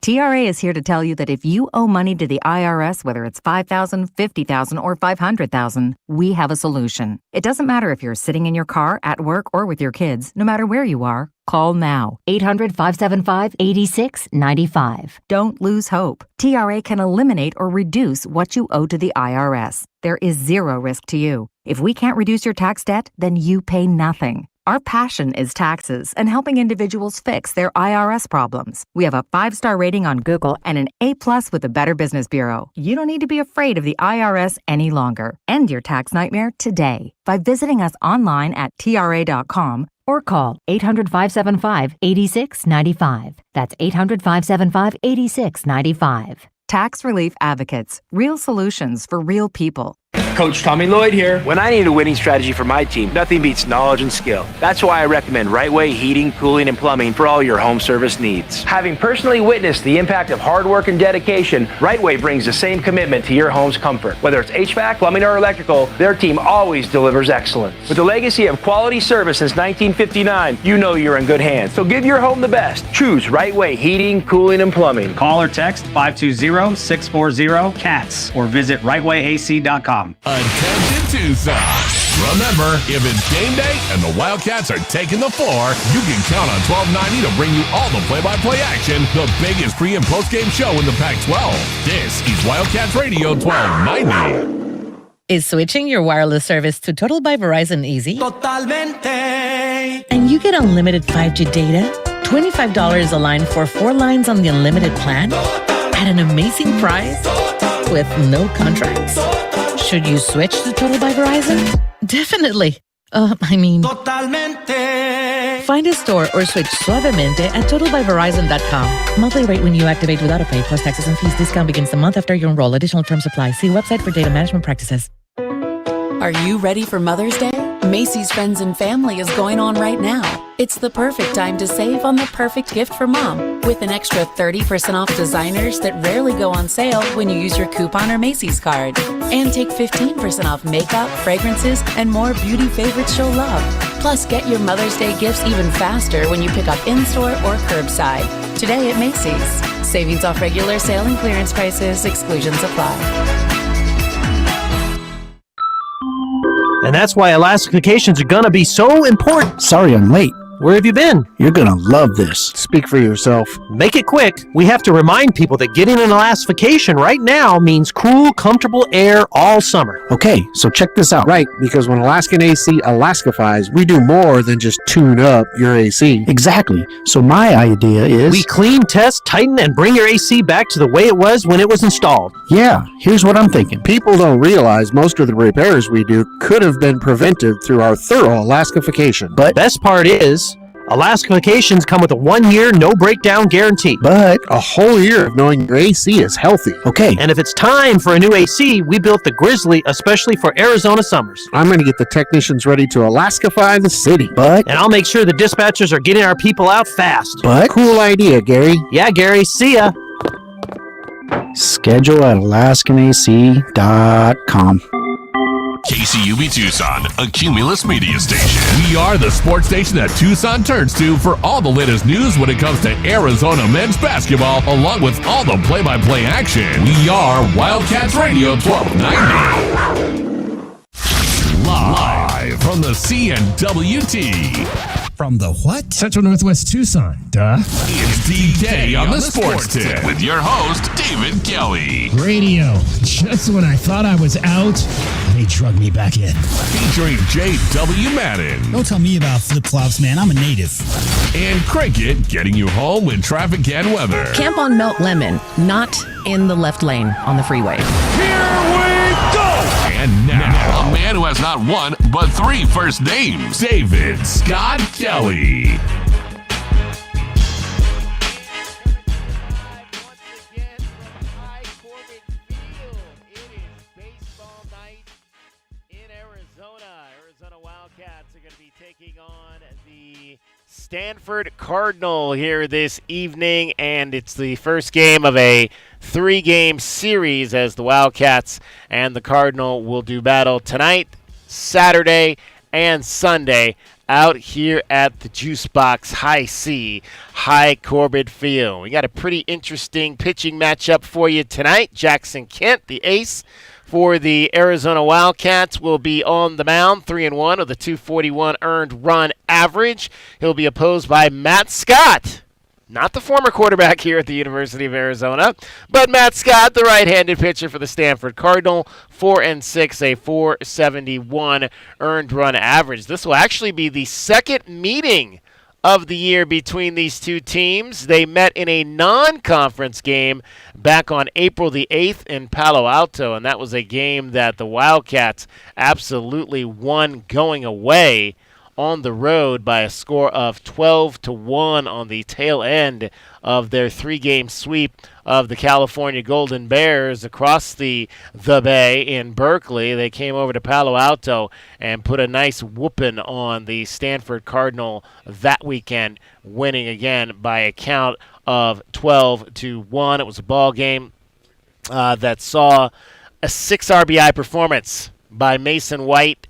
TRA is here to tell you that if you owe money to the IRS, whether it's $5,000, $50,000, or $500,000, we have a solution. It doesn't matter if you're sitting in your car, at work, or with your kids. No matter where you are, call now. 800-575-8695. Don't lose hope. TRA can eliminate or reduce what you owe to the IRS. There is zero risk to you. If we can't reduce your tax debt, then you pay nothing. Our passion is taxes and helping individuals fix their IRS problems. We have a 5-star rating on Google and an A+ with the Better Business Bureau. You don't need to be afraid of the IRS any longer. End your tax nightmare today by visiting us online at tra.com or call 800-575-8695. That's 800-575-8695. Tax Relief Advocates. Real solutions for real people. Coach Tommy Lloyd here. When I need a winning strategy for my team, nothing beats knowledge and skill. That's why I recommend Right Way Heating, Cooling, and Plumbing for all your home service needs. Having personally witnessed the impact of hard work and dedication, Right Way brings the same commitment to your home's comfort. Whether it's HVAC, plumbing, or electrical, their team always delivers excellence. With a legacy of quality service since 1959, you know you're in good hands. So give your home the best. Choose Right Way Heating, Cooling, and Plumbing. Call or text 520-640-CATS or visit rightwayac.com. Attention Tucson. Remember, if it's game day and the Wildcats are taking the floor, you can count on 1290 to bring you all the play-by-play action, the biggest pre- and post-game show in the Pac-12. This is Wildcats Radio 1290. Is switching your wireless service to Total by Verizon easy? Totalmente. And you get unlimited 5G data, $25 a line for 4 lines on the unlimited plan at an amazing price with no contracts. Should you switch to Total by Verizon? Definitely. Totalmente. Find a store or switch suavemente at totalbyverizon.com. Monthly rate when you activate without a pay plus taxes and fees. Discount begins the month after you enroll. Additional terms apply. See website for data management practices. Are you ready for Mother's Day? Macy's Friends and Family is going on right now. It's the perfect time to save on the perfect gift for mom with an extra 30% off designers that rarely go on sale when you use your coupon or Macy's card. And take 15% off makeup, fragrances, and more beauty favorites she'll love. Plus, get your Mother's Day gifts even faster when you pick up in-store or curbside. Today at Macy's. Savings off regular sale and clearance prices. Exclusions apply. And that's why Alaska vacations are gonna be so important. Sorry I'm late. Where have you been? You're gonna love this. Speak for yourself. Make it quick. We have to remind people that getting an Alaska vacation right now means cool, comfortable air all summer. Okay, so check this out. Right, because when Alaskan AC Alaskifies, we do more than just tune up your AC. Exactly. So my idea is... we clean, test, tighten, and bring your AC back to the way it was when it was installed. Yeah, here's what I'm thinking. People don't realize most of the repairs we do could have been prevented through our thorough Alaskification. But best part is... Alaska vacations come with a 1-year, no-breakdown guarantee. But a whole year of knowing your AC is healthy. Okay. And if it's time for a new AC, we built the Grizzly especially for Arizona summers. I'm going to get the technicians ready to Alaskify the city. But... and I'll make sure the dispatchers are getting our people out fast. But... cool idea, Gary. Yeah, Gary. See ya. Schedule at alaskanac.com. KCUB Tucson, a Cumulus media station. We are the sports station that Tucson turns to for all the latest news when it comes to Arizona men's basketball, along with all the play-by-play action. We are Wildcats Radio 1290. Live from the CNWT. From the what? Central Northwest Tucson, duh. It's DK on the Sports Tip with your host, David Kelly. Radio. Just when I thought I was out, they drug me back in. Featuring J.W. Madden. Don't tell me about flip-flops, man. I'm a native. And Cricket, getting you home with traffic and weather. Camp on Melt Lemon, not in the left lane on the freeway. Here we go! And now, a man who has not one, but 3 first names, David Scott Kelly. Arizona Wildcats are going to be taking on the Stanford Cardinal here this evening, and it's the first game of a 3-game series as the Wildcats and the Cardinal will do battle tonight, Saturday, and Sunday out here at the Juice Box High C, High Corbett Field. We got a pretty interesting pitching matchup for you tonight. Jackson Kent, the ace for the Arizona Wildcats, will be on the mound, 3-1 with a 241 earned run average. He'll be opposed by Matt Scott, not the former quarterback here at the University of Arizona, but Matt Scott, the right-handed pitcher for the Stanford Cardinal, 4-6, a 471 earned run average. This will actually be the second meeting of the year between these two teams. They met in a non-conference game back on April the 8th in Palo Alto, and that was a game that the Wildcats absolutely won going away on the road by a score of 12-1 on the tail end of their three-game sweep of the California Golden Bears across the Bay in Berkeley. They came over to Palo Alto and put a nice whooping on the Stanford Cardinal that weekend, winning again by a count of 12-1. It was a ball game that saw a 6 RBI performance by Mason White.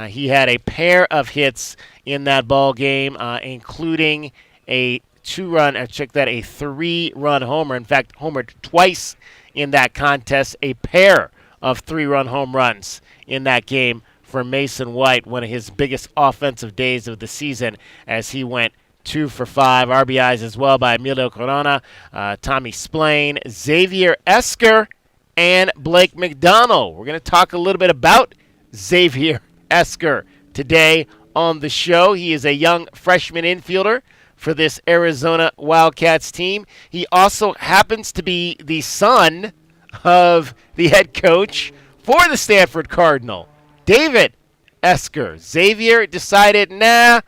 He had a pair of hits in that ball game, including a 3-run homer. In fact, homered twice in that contest, a pair of 3-run home runs in that game for Mason White, one of his biggest offensive days of the season as he went 2 for 5. RBIs as well by Emilio Corona, Tommy Splain, Xavier Esker, and Blake McDonald. We're going to talk a little bit about Xavier Esker today on the show. He is a young freshman infielder for this Arizona Wildcats team. He also happens to be the son of the head coach for the Stanford Cardinal, David Esker. Xavier decided, I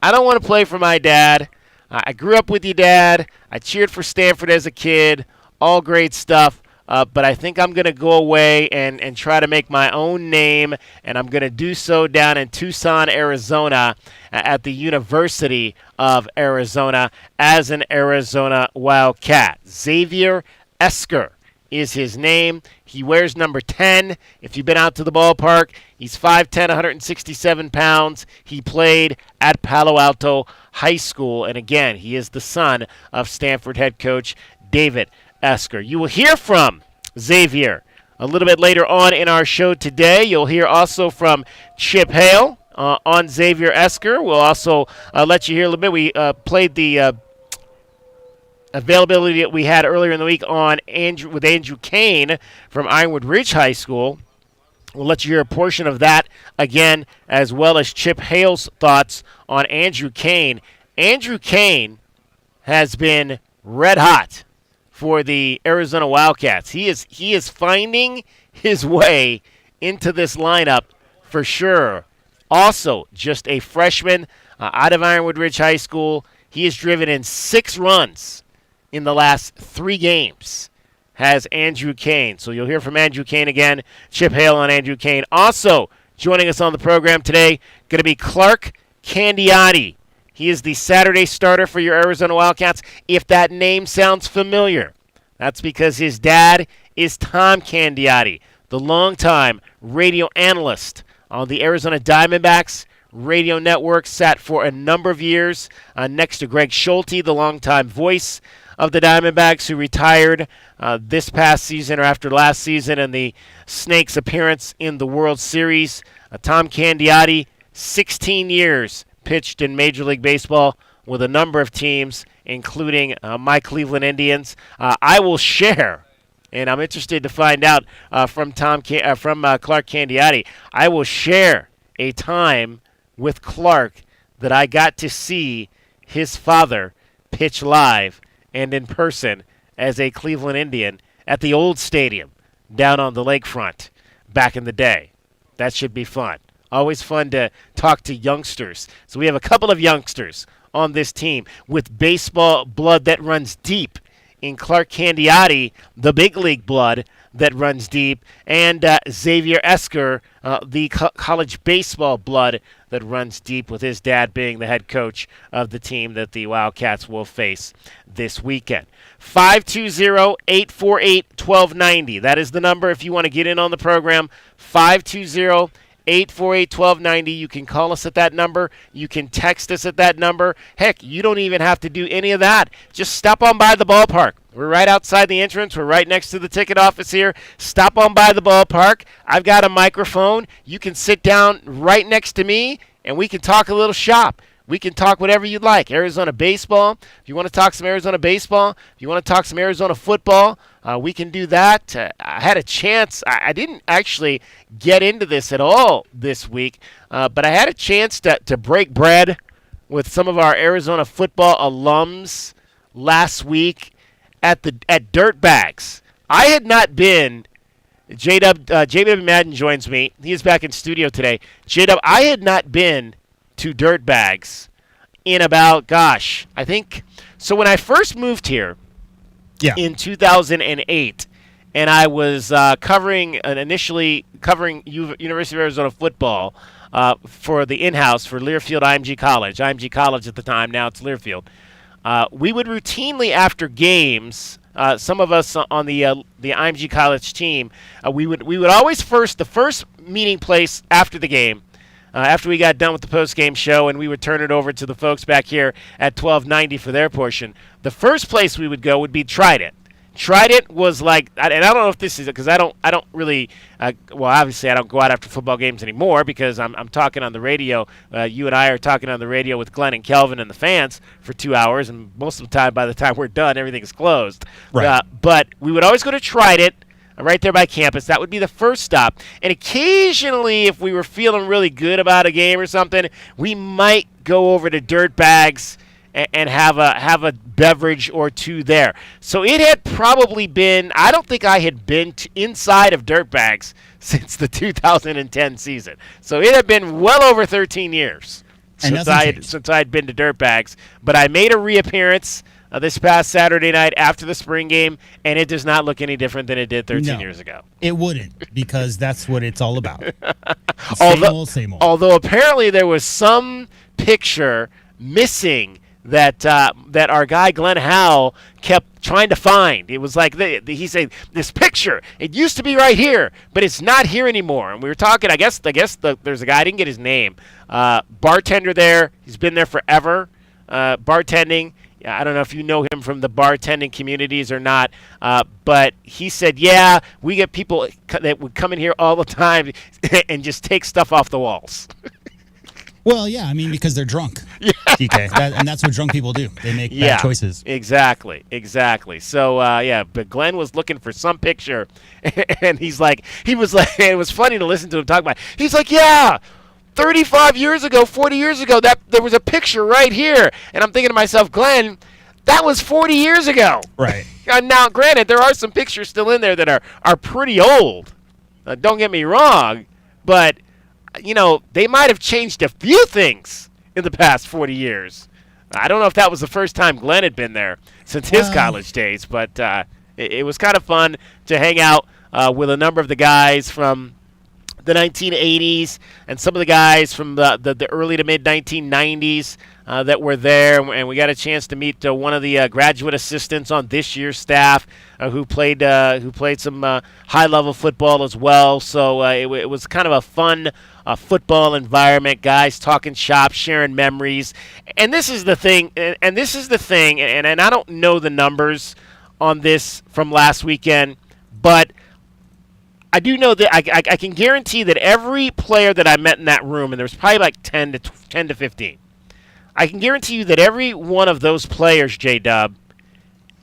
don't want to play for my dad. I grew up with your dad. I cheered for Stanford as a kid. All great stuff. But I think I'm going to go away and try to make my own name, and I'm going to do so down in Tucson, Arizona, at the University of Arizona as an Arizona Wildcat. Xavier Esker is his name. He wears number 10. If you've been out to the ballpark, he's 5'10", 167 pounds. He played at Palo Alto High School, and again, he is the son of Stanford head coach David Esker. You will hear from Xavier a little bit later on in our show today. You'll hear also from Chip Hale on Xavier Esker. We'll also let you hear a little bit. We played the availability that we had earlier in the week on Andrew Kane from Ironwood Ridge High School. We'll let you hear a portion of that again, as well as Chip Hale's thoughts on Andrew Kane. Andrew Kane has been red hot for the Arizona Wildcats. He is finding his way into this lineup for sure. Also, just a freshman out of Ironwood Ridge High School. He has driven in 6 runs in the last 3 games, has Andrew Kane. So you'll hear from Andrew Kane again. Chip Hale on Andrew Kane. Also joining us on the program today, going to be Clark Candiati. He is the Saturday starter for your Arizona Wildcats. If that name sounds familiar, that's because his dad is Tom Candiati, the longtime radio analyst on the Arizona Diamondbacks radio network, sat for a number of years next to Greg Schulte, the longtime voice of the Diamondbacks, who retired this past season or after last season in the Snakes' appearance in the World Series. Tom Candiati, 16 years pitched in Major League Baseball with a number of teams, including my Cleveland Indians. I will share, and I'm interested to find out from Clark Candiati, I will share a time with Clark that I got to see his father pitch live and in person as a Cleveland Indian at the old stadium down on the lakefront back in the day. That should be fun. Always fun to talk to youngsters. So we have a couple of youngsters on this team with baseball blood that runs deep. In Clark Candiati, the big league blood that runs deep, and Xavier Esker, the college baseball blood that runs deep, with his dad being the head coach of the team that the Wildcats will face this weekend. 520-848-1290. That is the number if you want to get in on the program. 520 848-1290. You can call us at that number. You can text us at that number. Heck, you don't even have to do any of that. Just stop on by the ballpark. We're right outside the entrance. We're right next to the ticket office here. Stop on by the ballpark. I've got a microphone. You can sit down right next to me, and we can talk a little shop. We can talk whatever you'd like. Arizona baseball. If you want to talk some Arizona baseball, if you want to talk some Arizona football, we can do that. I had a chance. I didn't actually get into this at all this week, but I had a chance to break bread with some of our Arizona football alums last week at Dirtbags. I had not been. J.W. Madden joins me. He is back in studio today. J.W., I had not been to Dirtbags in about, I think, so when I first moved here in 2008, and I was initially covering University of Arizona football for the in-house for Learfield IMG College at the time, now it's Learfield. We would routinely, after games, some of us on the IMG College team, we would always the first meeting place after the game, after we got done with the post-game show, and we would turn it over to the folks back here at 1290 for their portion. The first place we would go would be Trident. Trident was like, and I don't know if this is because I don't really, obviously I don't go out after football games anymore because I'm talking on the radio. You and I are talking on the radio with Glenn and Kelvin and the fans for 2 hours, and most of the time, by the time we're done, everything's closed. Right. But we would always go to Trident. Right there by campus. That would be the first stop. And occasionally, if we were feeling really good about a game or something, we might go over to Dirtbags and have a beverage or two there. So it had probably been, I don't think I had been inside of Dirtbags since the 2010 season. So it had been well over 13 years since I had been to Dirtbags. But I made a reappearance this past Saturday night after the spring game, and it does not look any different than it did 13 years ago. It wouldn't, because that's what it's all about. Same old. Although apparently there was some picture missing that our guy Glenn Howell kept trying to find. It was like he said, this picture, it used to be right here, but it's not here anymore. And we were talking, I guess there's a guy, I didn't get his name, bartender there. He's been there forever, bartending. I don't know if you know him from the bartending communities or not, but he said, yeah, we get people that would come in here all the time and just take stuff off the walls. Well, yeah, I mean, because they're drunk, TK, and that's what drunk people do. They make bad choices. Exactly. So, but Glenn was looking for some picture, and he was like, it was funny to listen to him talk about it. He's like, yeah, 35 years ago, 40 years ago, that there was a picture right here. And I'm thinking to myself, Glenn, that was 40 years ago. Right. Now, granted, there are some pictures still in there that are pretty old. Don't get me wrong. But, they might have changed a few things in the past 40 years. I don't know if that was the first time Glenn had been there since his college days. But it was kind of fun to hang out with a number of the guys from the 1980s and some of the guys from the early to mid 1990s that were there, and we got a chance to meet one of the graduate assistants on this year's staff who played some high level football as well. So it was kind of a fun football environment, guys talking shop, sharing memories. And this is the thing, and I don't know the numbers on this from last weekend, but I do know that I can guarantee that every player that I met in that room, and there was probably like 10 to 15, I can guarantee you that every one of those players, J-Dub,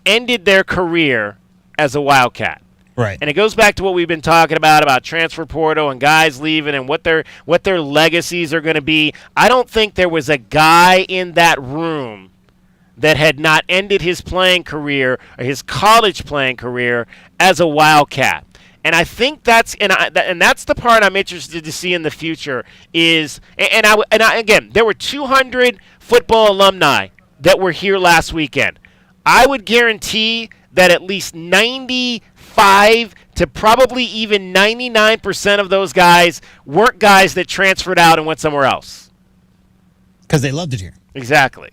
ended their career as a Wildcat. Right. And it goes back to what we've been talking about transfer portal and guys leaving and what their legacies are going to be. I don't think there was a guy in that room that had not ended his playing career or his college playing career as a Wildcat. And I think that's the part I'm interested to see in the future is again, there were 200 football alumni that were here last weekend. I would guarantee that at least 95 to probably even 99% of those guys weren't guys that transferred out and went somewhere else. Because they loved it here. Exactly.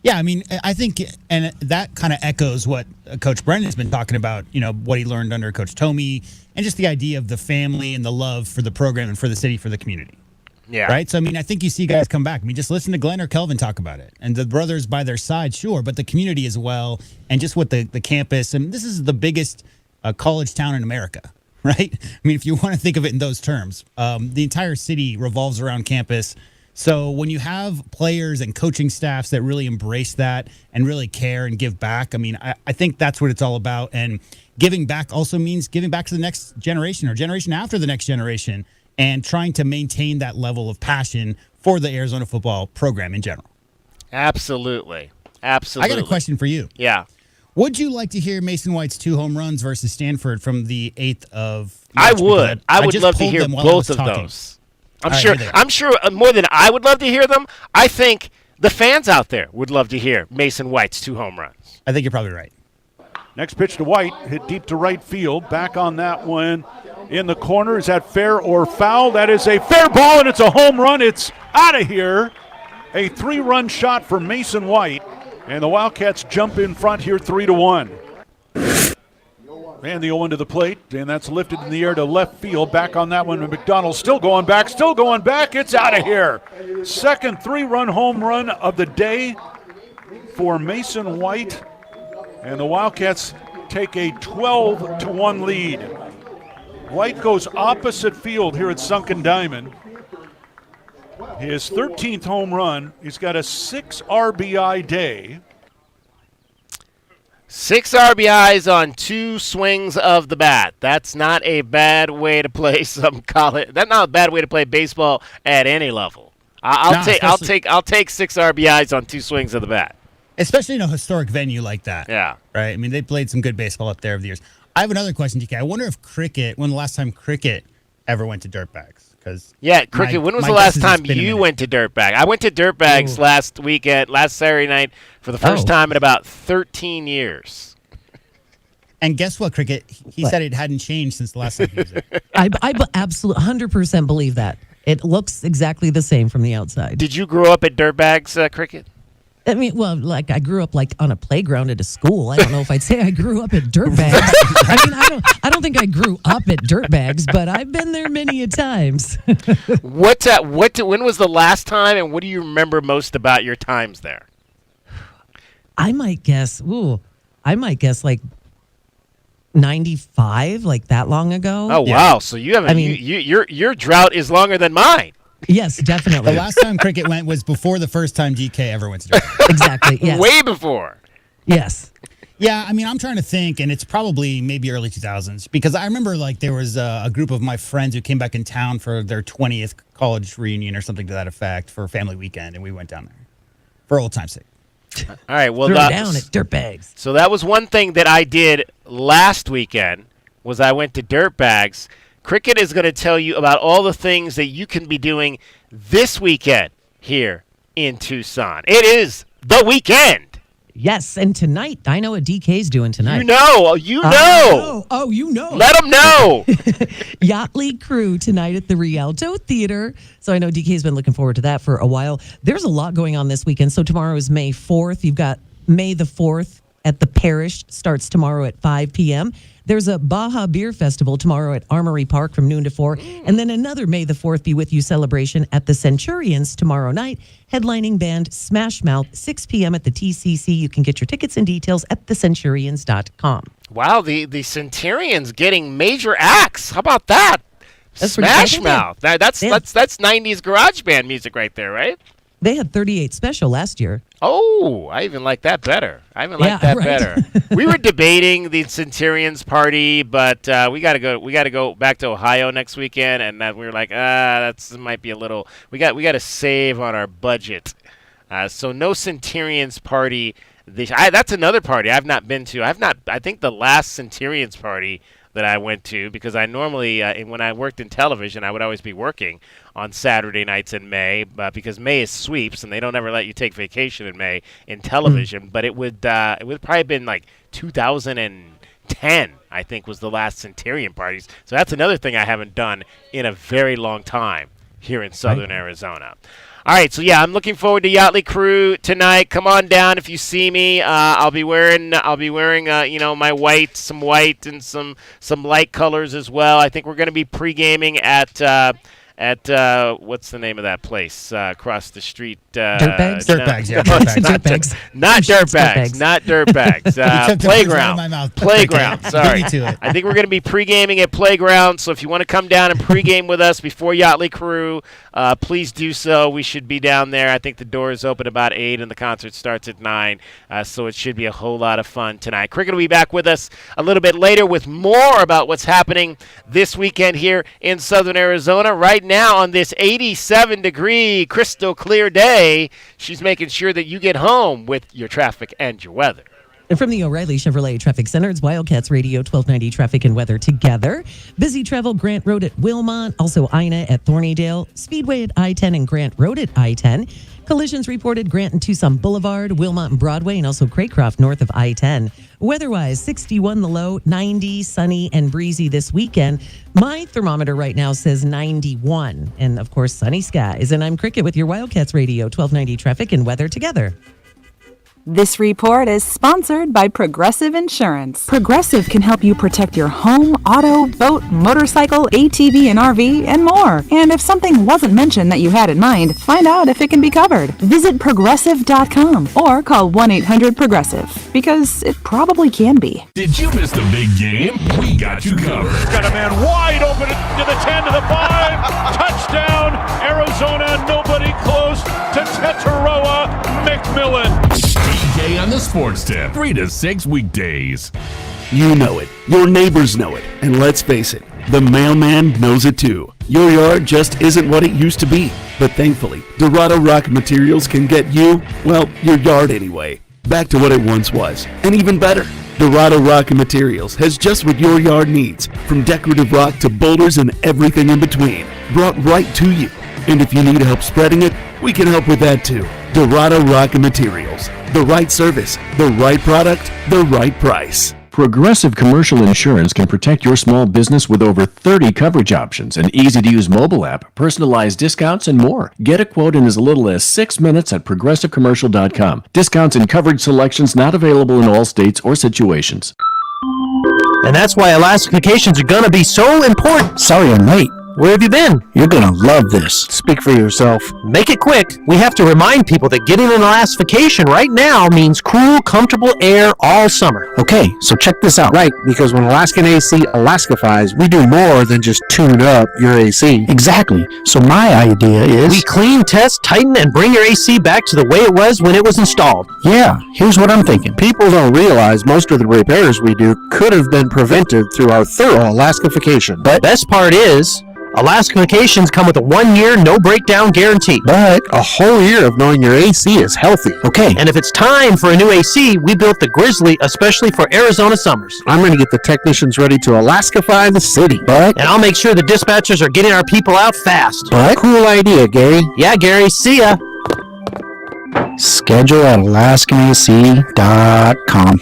Yeah, I mean, I think, and that kind of echoes what Coach Brendan's been talking about, what he learned under Coach Tomey, and just the idea of the family and the love for the program and for the city, for the community. Yeah. Right? So, I mean, I think you see guys come back. I mean, just listen to Glenn or Kelvin talk about it. And the brothers by their side, sure, but the community as well, and just with the campus. And this is the biggest college town in America, right? I mean, if you want to think of it in those terms, the entire city revolves around campus. So when you have players and coaching staffs that really embrace that and really care and give back, I mean, I think that's what it's all about. And giving back also means giving back to the next generation or generation after the next generation and trying to maintain that level of passion for the Arizona football program in general. Absolutely. Absolutely. I got a question for you. Yeah. Would you like to hear Mason White's 2 home runs versus Stanford from the 8th of I March? would. I would just love to pulled hear them while I was both of talking. those. All right, here they are. I'm sure more than I would love to hear them, I think the fans out there would love to hear Mason White's 2 home runs. I think you're probably right. Next pitch to White, hit deep to right field. Back on that one in the corner. Is that fair or foul? That is a fair ball, and it's a home run. It's out of here. A 3-run shot for Mason White, and the Wildcats jump in front here 3-1. And the 0-1 to the plate, and that's lifted in the air to left field. Back on that one, McDonald still going back. It's out of here. Second 3-run home run of the day for Mason White, and the Wildcats take a 12-1 lead. White goes opposite field here at Sunken Diamond. His 13th home run. He's got a 6 RBI day. 6 RBIs on 2 swings of the bat. That's not a bad way to play some college. That's not a bad way to play baseball at any level. I'll take 6 RBIs on 2 swings of the bat. Especially in a historic venue like that. Yeah. Right? I mean, they played some good baseball up there over the years. I have another question, DK. I wonder if when the last time cricket ever went to Dirtbags. Yeah, cricket. When was the last time you went to Dirtbag? I went to Dirtbags last Saturday night for the first time in about 13 years. And guess what, cricket? He said it hadn't changed since the last time he was there. I absolutely 100% believe that. It looks exactly the same from the outside. Did you grow up at Dirtbags, cricket? I mean, well, like I grew up like on a playground at a school. I don't know if I'd say I grew up at Dirtbags. I mean, I don't think I grew up at Dirtbags, but I've been there many a times. When was the last time, and what do you remember most about your times there? I might guess like 95, like that long ago. Oh wow! So you haven't. I mean, your drought is longer than mine. Yes, definitely. The last time cricket went was before the first time DK ever went to Dirtbags. Exactly. Yes. Way before. Yes. Yeah, I mean, I'm trying to think, and it's probably maybe early 2000s, because I remember like there was a group of my friends who came back in town for their 20th college reunion or something to that effect for family weekend, and we went down there for old time's sake. All right, well, down at Dirtbags. So that was one thing that I did last weekend was I went to Dirtbags. Cricket is going to tell you about all the things that you can be doing this weekend here in Tucson. It is the weekend. Yes, and tonight, I know what DK's doing tonight. You know. Oh, you know. Let them know. Yachtly Crew tonight at the Rialto Theater. So I know DK's been looking forward to that for a while. There's a lot going on this weekend. So tomorrow is May 4th. You've got May the 4th at the Parish. Starts tomorrow at 5 p.m. There's a Baja Beer Festival tomorrow at Armory Park from noon to 4. And then another May the 4th Be With You celebration at the Centurions tomorrow night. Headlining band Smash Mouth, 6 p.m. at the TCC. You can get your tickets and details at thecenturions.com. Wow, the Centurions getting major acts. How about that? That's Smash Mouth. That's 90s garage band music right there, right? They had 38 Special last year. Oh, I even like that better. Better. We were debating the Centurions party, but we got to go back to Ohio next weekend, and we were like, that might be a little. We got to save on our budget. So no Centurions party. That's another party I've not been to. I think the last Centurions party that I went to, because I normally, when I worked in television, I would always be working on Saturday nights in May, because May is sweeps, and they don't ever let you take vacation in May in television. But it would probably been like 2010, I think, was the last Centurion parties. So that's another thing I haven't done in a very long time here in southern Arizona. All right, so yeah, I'm looking forward to Yachtly Crew tonight. Come on down if you see me. I'll be wearing my white, some white and some light colors as well. I think we're going to be pre-gaming at what's the name of that place across the street? Dirtbags? Dirtbags, yeah. Dirtbags. Not dirtbags. Not dirtbags. Playground. Playground. Sorry. Beat me to it. I think we're going to be pre-gaming at Playground, so if you want to come down and pre-game with us before Yachtly Crew, please do so. We should be down there. I think the doors open about 8 and the concert starts at 9, so it should be a whole lot of fun tonight. Cricket will be back with us a little bit later with more about what's happening this weekend here in southern Arizona. Right now on this 87-degree crystal clear day, she's making sure that you get home with your traffic and your weather. And from the O'Reilly Chevrolet Traffic Center, it's Wildcats Radio 1290 Traffic and Weather together. Busy travel, Grant Road at Wilmot, also Ina at Thornydale, Speedway at I-10 and Grant Road at I-10. Collisions reported Grant and Tucson Boulevard, Wilmot and Broadway, and also Craycroft north of I-10. Weather-wise, 61 the low, 90, sunny and breezy this weekend. My thermometer right now says 91. And, of course, sunny skies. And I'm Cricket with your Wildcats Radio 1290 Traffic and Weather together. This report is sponsored by Progressive Insurance. Progressive can help you protect your home, auto, boat, motorcycle, ATV, and RV, and more. And if something wasn't mentioned that you had in mind, find out if it can be covered. Visit Progressive.com or call 1-800-PROGRESSIVE, because it probably can be. Did you miss the big game? We got you covered. Got a man wide open to the 10 to the 5. Touchdown, Arizona. Nobody close to Tetaroa McMillan. BK on the Sports Tip, 3 to 6 weekdays. You know it. Your neighbors know it. And let's face it, the mailman knows it too. Your yard just isn't what it used to be. But thankfully, Dorado Rock Materials can get you, well, your yard anyway, back to what it once was. And even better, Dorado Rock Materials has just what your yard needs, from decorative rock to boulders and everything in between, brought right to you. And if you need help spreading it, we can help with that too. Dorado Rock Materials. The right service, the right product, the right price. Progressive Commercial Insurance can protect your small business with over 30 coverage options, an easy-to-use mobile app, personalized discounts, and more. Get a quote in as little as 6 minutes at progressivecommercial.com. Discounts and coverage selections not available in all states or situations. And that's why Alaska vacations are going to be so important. Sorry I'm late. Where have you been? You're gonna love this. Speak for yourself. Make it quick. We have to remind people that getting an Alaska vacation right now means cool, comfortable air all summer. Okay, so check this out. Right, because when Alaskan AC Alaskifies, we do more than just tune up your AC. Exactly. So my idea is... We clean, test, tighten, and bring your AC back to the way it was when it was installed. Yeah, here's what I'm thinking. People don't realize most of the repairs we do could have been prevented through our thorough Alaskification. But best part is... Alaska vacations come with a 1-year, no-breakdown guarantee. But a whole year of knowing your AC is healthy. Okay. And if it's time for a new AC, we built the Grizzly especially for Arizona summers. I'm going to get the technicians ready to Alaskify the city. But... And I'll make sure the dispatchers are getting our people out fast. But... Cool idea, Gary. Yeah, Gary. See ya. Schedule at AlaskanAC.com.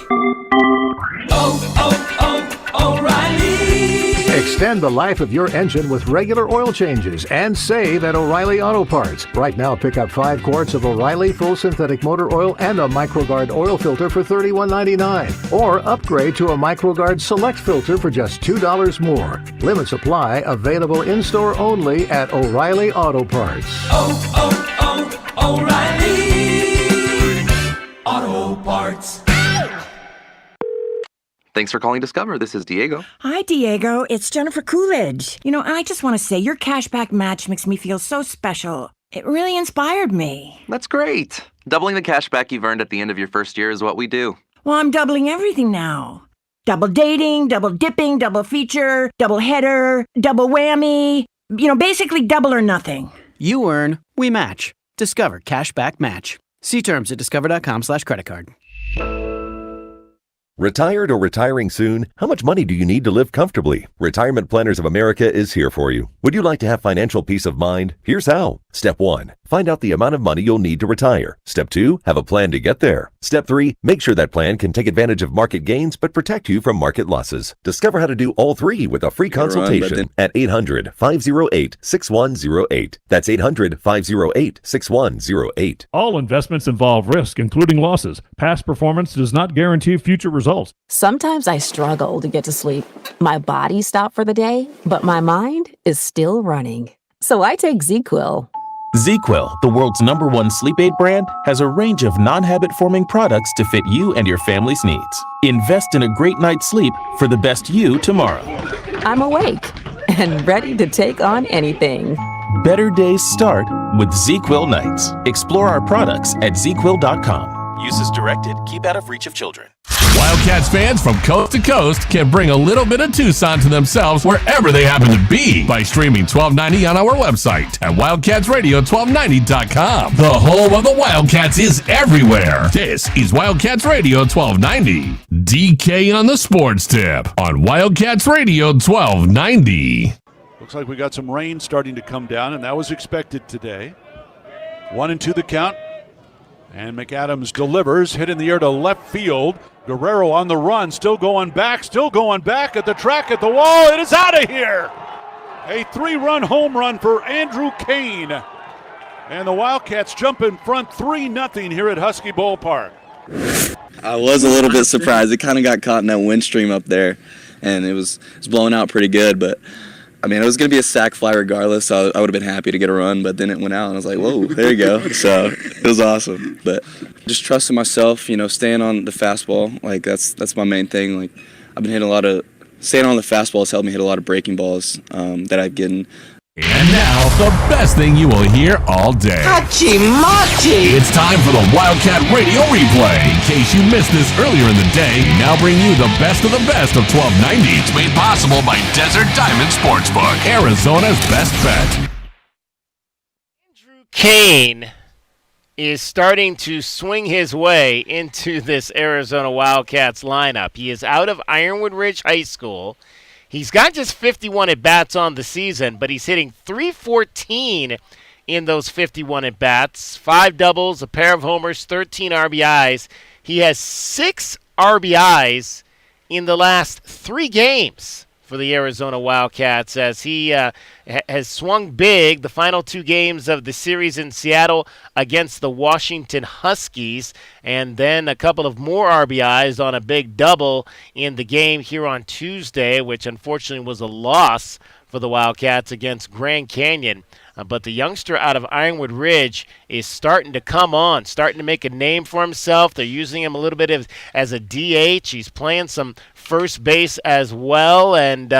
Extend the life of your engine with regular oil changes and save at O'Reilly Auto Parts. Right now, pick up 5 quarts of O'Reilly full synthetic motor oil and a MicroGuard oil filter for $31.99. Or upgrade to a MicroGuard Select filter for just $2 more. Limit supply, available in-store only at O'Reilly Auto Parts. O'Reilly Auto Parts. Thanks for calling Discover. This is Diego. Hi, Diego. It's Jennifer Coolidge. I just want to say your cashback match makes me feel so special. It really inspired me. That's great. Doubling the cashback you've earned at the end of your first year is what we do. Well, I'm doubling everything now. Double dating, double dipping, double feature, double header, double whammy. Basically double or nothing. You earn, we match. Discover Cashback Match. See terms at discover.com/creditcard. Retired or retiring soon? How much money do you need to live comfortably? Retirement Planners of America is here for you. Would you like to have financial peace of mind? Here's how. Step 1. Find out the amount of money you'll need to retire. Step 2. Have a plan to get there. Step 3. Make sure that plan can take advantage of market gains but protect you from market losses. Discover how to do all three with a free consultation at 800-508-6108. That's 800-508-6108. All investments involve risk, including losses. Past performance does not guarantee future results. Sometimes I struggle to get to sleep. My body stopped for the day, but my mind is still running. So I take ZQuil. ZQuil, the world's #1 sleep aid brand, has a range of non-habit-forming products to fit you and your family's needs. Invest in a great night's sleep for the best you tomorrow. I'm awake and ready to take on anything. Better days start with ZQuil nights. Explore our products at ZQuil.com. Use as directed. Keep out of reach of children. Wildcats fans from coast to coast can bring a little bit of Tucson to themselves wherever they happen to be by streaming 1290 on our website at wildcatsradio1290.com. The home of the Wildcats is everywhere. This is Wildcats Radio 1290. DK on the sports tip on Wildcats Radio 1290. Looks like we got some rain starting to come down, and that was expected today. 1-2 the count. And McAdams delivers, hit in the air to left field. Guerrero on the run, still going back at the track, at the wall. It is out of here. A 3-run home run for Andrew Kane. And the Wildcats jump in front 3-0 here at Husky Ballpark. I was a little bit surprised. It kind of got caught in that wind stream up there, and it was blowing out pretty good, but I mean, it was going to be a sac fly regardless, so I would have been happy to get a run, but then it went out, and I was like, whoa, there you go. So it was awesome. But just trusting myself, staying on the fastball, like that's my main thing. Like I've been hitting staying on the fastball has helped me hit a lot of breaking balls that I've gotten. And now, the best thing you will hear all day. Hachi-machi! It's time for the Wildcat Radio Replay. In case you missed this earlier in the day, we now bring you the best of 1290. It's made possible by Desert Diamond Sportsbook, Arizona's best bet. Kane is starting to swing his way into this Arizona Wildcats lineup. He is out of Ironwood Ridge High School. He's got just 51 at-bats on the season, but he's hitting .314 in those 51 at-bats. 5 doubles, a pair of homers, 13 RBIs. He has 6 RBIs in the last 3 games for the Arizona Wildcats as he has swung big the final 2 games of the series in Seattle against the Washington Huskies, and then a couple of more RBIs on a big double in the game here on Tuesday, which unfortunately was a loss for the Wildcats against Grand Canyon. But the youngster out of Ironwood Ridge is starting to come on, starting to make a name for himself. They're using him a little bit as a DH. He's playing some first base as well, and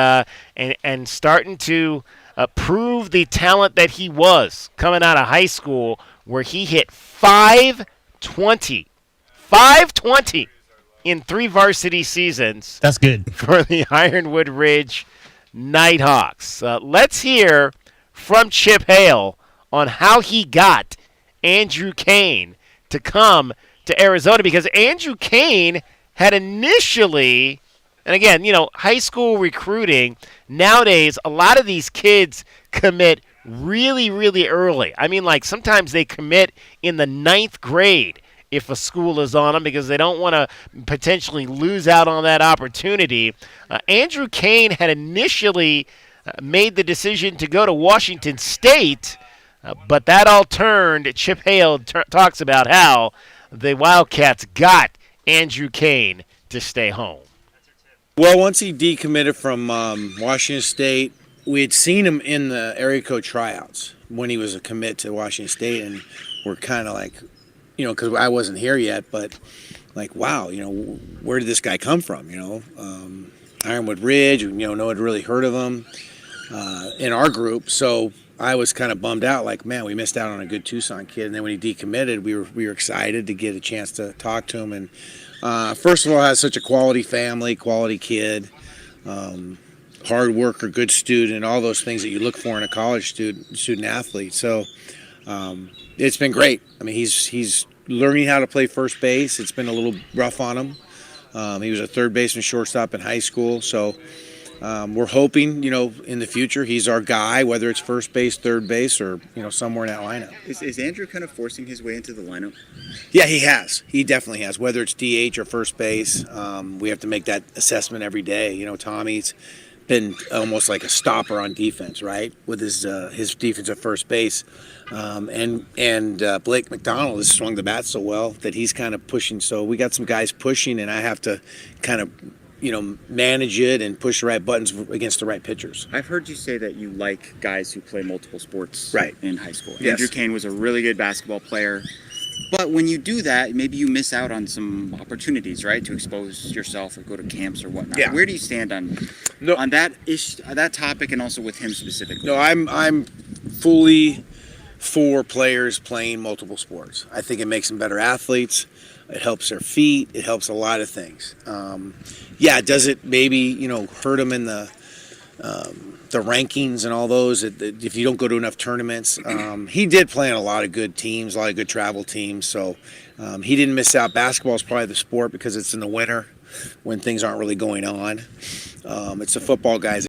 starting to prove the talent that he was coming out of high school, where he hit .520 in 3 varsity seasons. That's good for the Ironwood Ridge Nighthawks. Let's hear from Chip Hale on how he got Andrew Kane to come to Arizona, because Andrew Kane had initially, and again, high school recruiting, nowadays a lot of these kids commit really, really early. I mean, like sometimes they commit in the 9th grade if a school is on them because they don't want to potentially lose out on that opportunity. Andrew Kane had initially made the decision to go to Washington State, but that all turned. Chip Hale talks about how the Wildcats got Andrew Kane to stay home. Well, once he decommitted from Washington State, we had seen him in the area code tryouts when he was a commit to Washington State, and we're kind of like, because I wasn't here yet, but like, wow, where did this guy come from? Ironwood Ridge, no one had really heard of him in our group, so I was kind of bummed out, like, man, we missed out on a good Tucson kid. And then when he decommitted, we were excited to get a chance to talk to him. And first of all, has such a quality family, quality kid, hard worker, good student, all those things that you look for in a college student athlete. So it's been great. I mean, he's learning how to play first base. It's been a little rough on him. He was a third baseman, shortstop in high school. So we're hoping, in the future, he's our guy, whether it's first base, third base, or, somewhere in that lineup. Is Andrew kind of forcing his way into the lineup? Yeah, he has. He definitely has. Whether it's DH or first base, we have to make that assessment every day. Tommy's been almost like a stopper on defense, right, with his defense at first base. And Blake McDonald has swung the bat so well that he's kind of pushing. So we got some guys pushing, and I have to kind of manage it and push the right buttons against the right pitchers. I've heard you say that you like guys who play multiple sports right. in high school. Yes. Andrew Kane was a really good basketball player. But when you do that, maybe you miss out on some opportunities, right, to expose yourself or go to camps or whatnot. Yeah. Where do you stand on that topic, and also with him specifically? No, I'm fully for players playing multiple sports. I think it makes them better athletes. It helps their feet. It helps a lot of things. Does it maybe hurt them in the rankings and all those if you don't go to enough tournaments? He did play on a lot of good teams, a lot of good travel teams, so he didn't miss out. Basketball is probably the sport because it's in the winter when things aren't really going on. It's the football guys